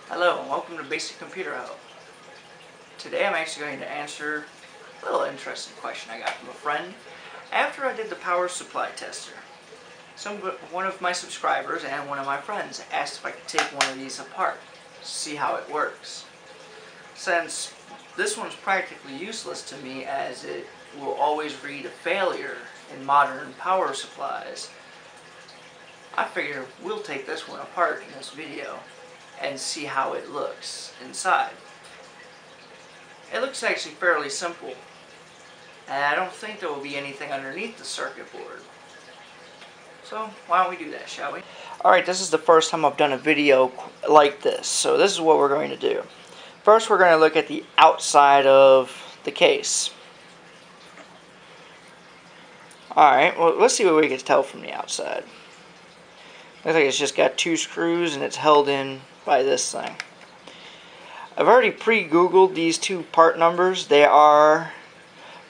Hello and welcome to Basic Computer Help. Today I'm actually going to answer a little interesting question I got from a friend after I did the power supply tester. One of my subscribers and one of my friends asked if I could take one of these apart to see how it works. Since this one's practically useless to me as it will always read a failure in modern power supplies, I figure we'll take this one apart in this video and see how it looks inside. It looks actually fairly simple, and I don't think there will be anything underneath the circuit board. So why don't we do that, shall we? Alright, this is the first time I've done a video like this, so this is what we're going to do. First we're going to look at the outside of the case. Alright, well let's see what we can tell from the outside. Looks like it's just got two screws and it's held in by this thing. I've already pre-googled these two part numbers. They are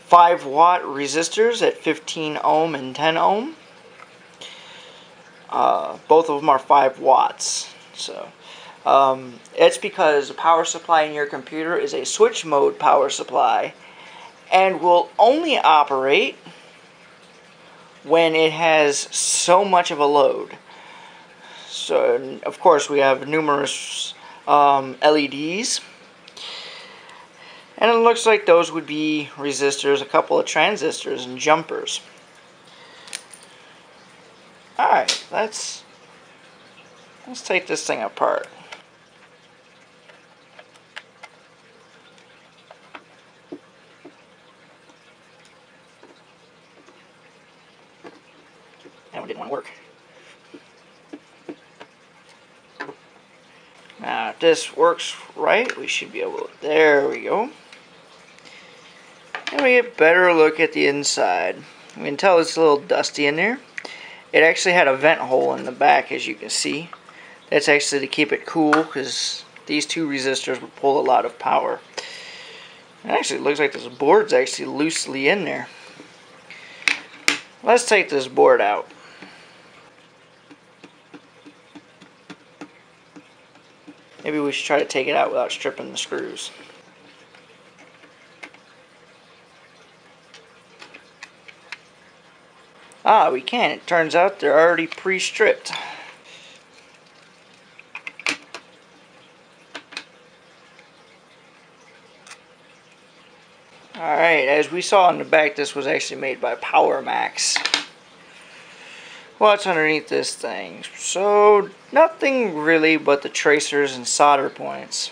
5-watt resistors at 15 ohm and 10 ohm. Both of them are 5 watts. So it's because the power supply in your computer is a switch mode power supply and will only operate when it has so much of a load. So, of course, we have numerous LEDs, and it looks like those would be resistors, a couple of transistors, and jumpers. Alright, let's take this thing apart. That one didn't want to work. Now, if this works right, we should be able to, there we go. And we get a better look at the inside. We can tell it's a little dusty in there. It actually had a vent hole in the back, as you can see. That's actually to keep it cool, because these two resistors would pull a lot of power. It actually looks like this board's actually loosely in there. Let's take this board out. Maybe we should try to take it out without stripping the screws. Ah, we can. It turns out they're already pre-stripped. Alright, as we saw in the back, this was actually made by Power Max. What's underneath this thing? So, nothing really but the tracers and solder points.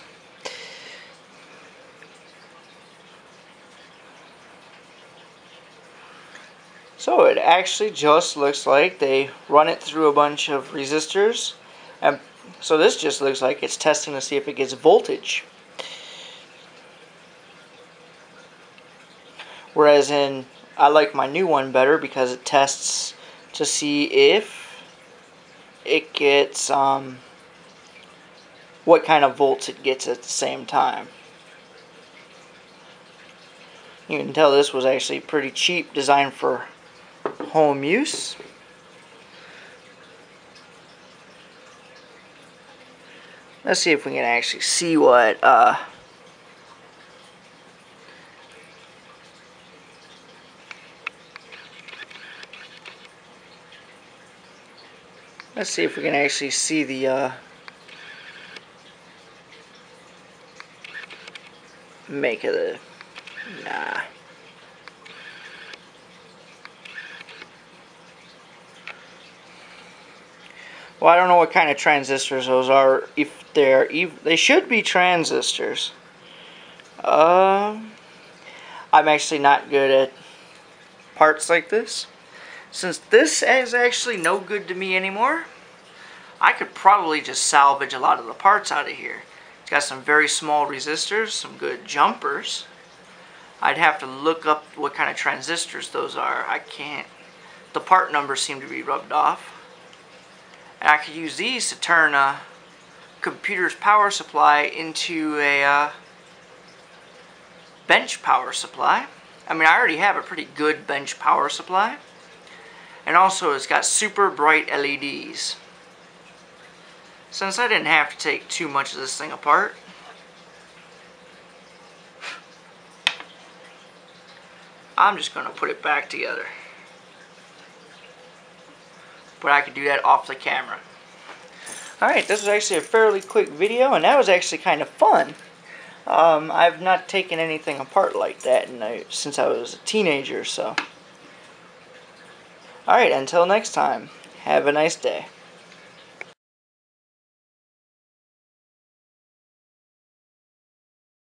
So it actually just looks like they run it through a bunch of resistors. And so this just looks like it's testing to see if it gets voltage. Whereas I like my new one better because it tests to see if it gets what kind of volts it gets at the same time. You can tell this was actually pretty cheap, designed for home use. Let's see if we can actually see what let's see if we can actually see the make of the, nah. Well, I don't know what kind of transistors those are. If they should be transistors. I'm actually not good at parts like this. Since this is actually no good to me anymore, I could probably just salvage a lot of the parts out of here. It's got some very small resistors, some good jumpers. I'd have to look up what kind of transistors those are. I can't. The part numbers seem to be rubbed off. And I could use these to turn a computer's power supply into a bench power supply. I mean, I already have a pretty good bench power supply. And also it's got super bright LEDs. since I didn't have to take too much of this thing apart, I'm just going to put it back together. But I could do that off the camera. Alright, this was actually a fairly quick video, and that was actually kind of fun. I've not taken anything apart like that since I was a teenager, so. Alright, until next time, have a nice day.